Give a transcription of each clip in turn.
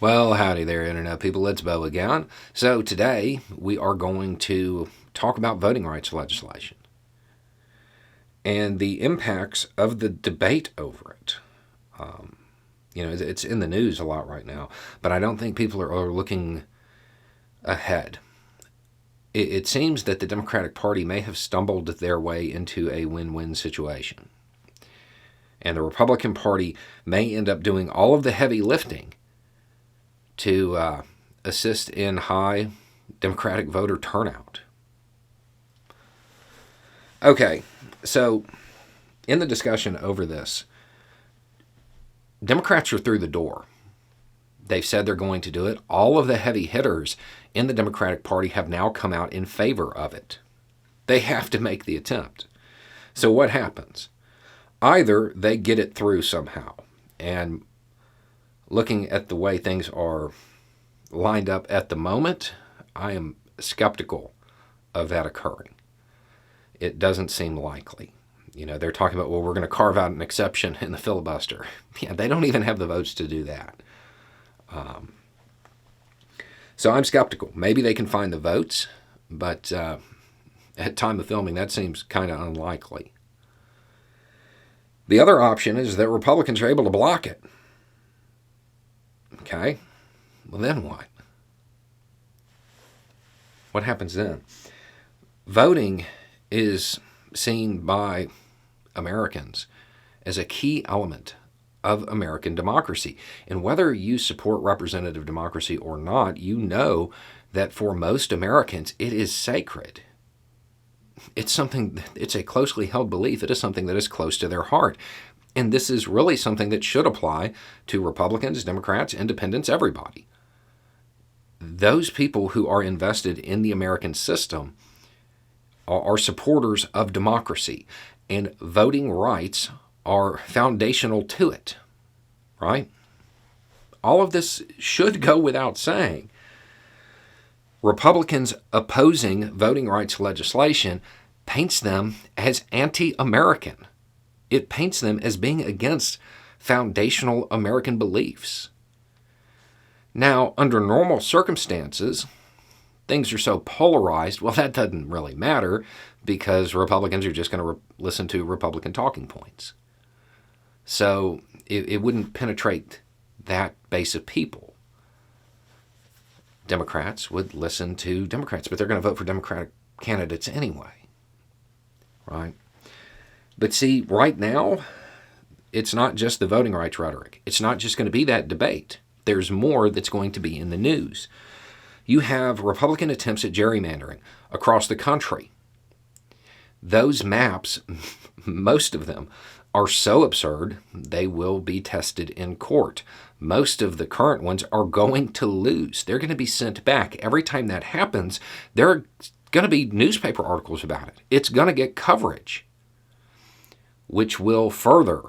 Well, howdy there, Internet people. It's Bo again. So, today we are going to talk about voting rights legislation and the impacts of the debate over it. It's in the news a lot right now, but I don't think people are looking ahead. It seems that the Democratic Party may have stumbled their way into a win-win situation. And the Republican Party may end up doing all of the heavy lifting to assist in high Democratic voter turnout. Okay, so in the discussion over this, Democrats are through the door. They've said they're going to do it. All of the heavy hitters in the Democratic Party have now come out in favor of it. They have to make the attempt. So what happens? Either they get it through somehow, and looking at the way things are lined up at the moment, I am skeptical of that occurring. It doesn't seem likely. They're talking about, well, we're going to carve out an exception in the filibuster. Yeah, they don't even have the votes to do that. So I'm skeptical. Maybe they can find the votes, but at time of filming, that seems kind of unlikely. The other option is that Republicans are able to block it. Okay, well then what? What happens then? Voting is seen by Americans as a key element of American democracy. And whether you support representative democracy or not, you know that for most Americans, it is sacred. It's a closely held belief. It is something that is close to their heart. And this is really something that should apply to Republicans, Democrats, Independents, everybody. Those people who are invested in the American system are supporters of democracy, and voting rights are foundational to it, right? All of this should go without saying. Republicans opposing voting rights legislation paints them as anti-American. It paints them as being against foundational American beliefs. Now, under normal circumstances, things are so polarized, well, that doesn't really matter because Republicans are just going to listen to Republican talking points. So it wouldn't penetrate that base of people. Democrats would listen to Democrats, but they're going to vote for Democratic candidates anyway, right? But see, right now, it's not just the voting rights rhetoric. It's not just going to be that debate. There's more that's going to be in the news. You have Republican attempts at gerrymandering across the country. Those maps, most of them, are so absurd, they will be tested in court. Most of the current ones are going to lose. They're going to be sent back. Every time that happens, there are going to be newspaper articles about it. It's going to get coverage, which will further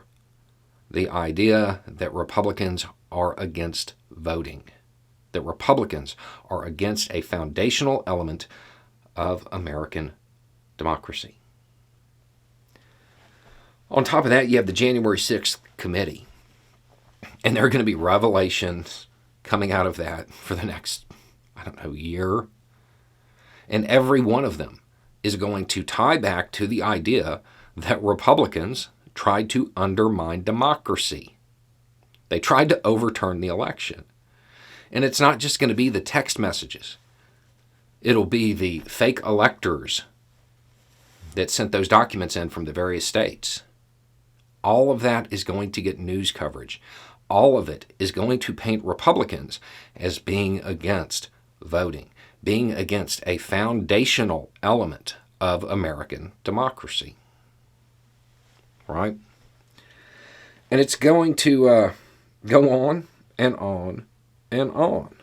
the idea that Republicans are against voting, that Republicans are against a foundational element of American democracy. On top of that, you have the January 6th committee, and there are going to be revelations coming out of that for the next, year. And every one of them is going to tie back to the idea that Republicans tried to undermine democracy. They tried to overturn the election. And it's not just going to be the text messages. It'll be the fake electors that sent those documents in from the various states. All of that is going to get news coverage. All of it is going to paint Republicans as being against voting, being against a foundational element of American democracy. Right? And it's going to go on and on and on.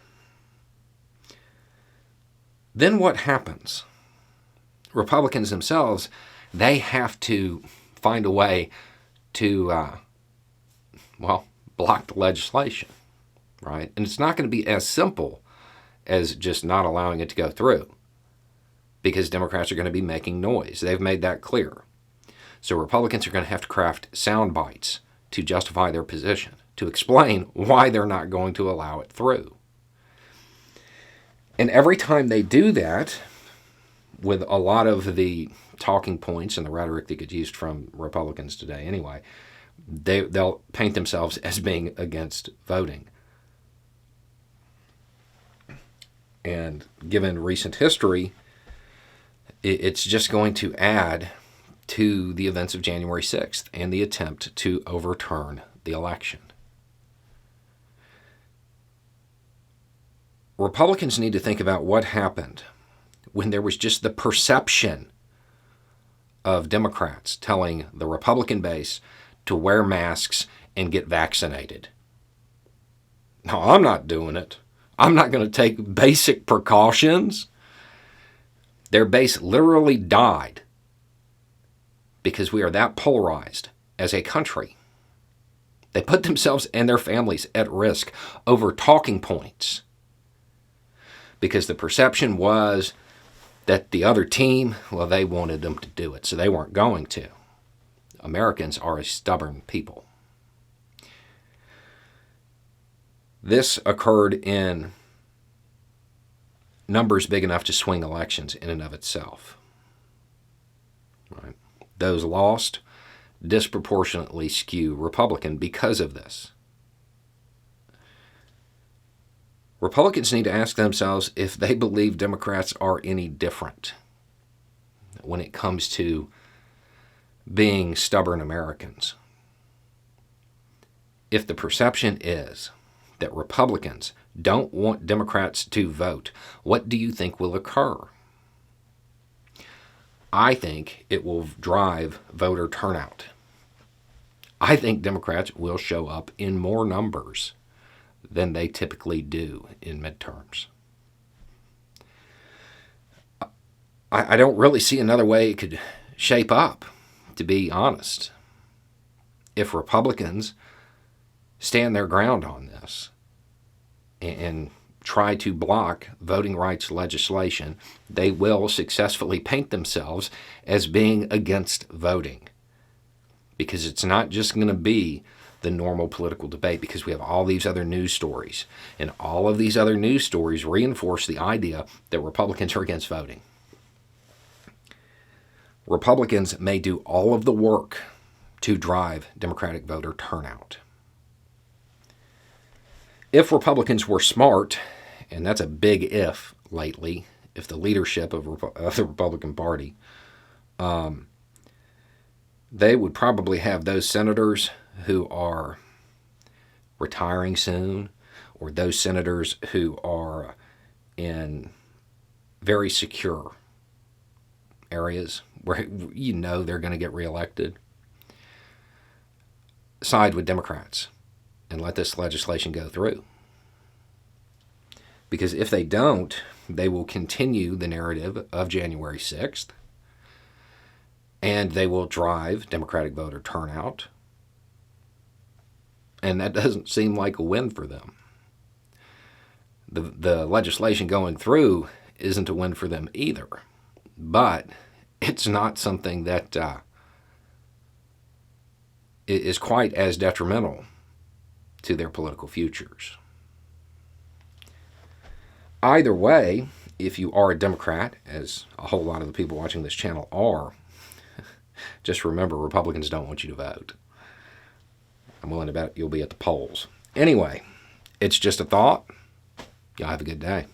Then what happens? Republicans themselves, they have to find a way to, block the legislation, right? And it's not going to be as simple as just not allowing it to go through, because Democrats are going to be making noise. They've made that clear. So Republicans are going to have to craft sound bites to justify their position, to explain why they're not going to allow it through. And every time they do that, with a lot of the talking points and the rhetoric that gets used from Republicans today anyway, they'll paint themselves as being against voting. And given recent history, it's just going to add to the events of January 6th and the attempt to overturn the election. Republicans need to think about what happened when there was just the perception of Democrats telling the Republican base to wear masks and get vaccinated. No, I'm not doing it. I'm not going to take basic precautions. Their base literally died because we are that polarized as a country. They put themselves and their families at risk over talking points because the perception was that the other team, well, they wanted them to do it, so they weren't going to. Americans are a stubborn people. This occurred in numbers big enough to swing elections in and of itself. Right? Those lost disproportionately skew Republican because of this. Republicans need to ask themselves if they believe Democrats are any different when it comes to being stubborn Americans. If the perception is that Republicans don't want Democrats to vote, what do you think will occur? I think it will drive voter turnout. I think Democrats will show up in more numbers than they typically do in midterms. I don't really see another way it could shape up, to be honest. If Republicans stand their ground on this and try to block voting rights legislation, they will successfully paint themselves as being against voting. Because it's not just going to be the normal political debate, because we have all these other news stories. And all of these other news stories reinforce the idea that Republicans are against voting. Republicans may do all of the work to drive Democratic voter turnout. If Republicans were smart, and that's a big if lately, if the leadership of the Republican Party, they would probably have those senators who are retiring soon, or those senators who are in very secure areas where you know they're going to get reelected, side with Democrats and let this legislation go through. Because if they don't, they will continue the narrative of January 6th, and they will drive Democratic voter turnout. And that doesn't seem like a win for them. The legislation going through isn't a win for them either. But it's not something that is quite as detrimental to their political futures. Either way, if you are a Democrat, as a whole lot of the people watching this channel are, just remember Republicans don't want you to vote. I'm willing to bet you'll be at the polls. Anyway, it's just a thought. Y'all have a good day.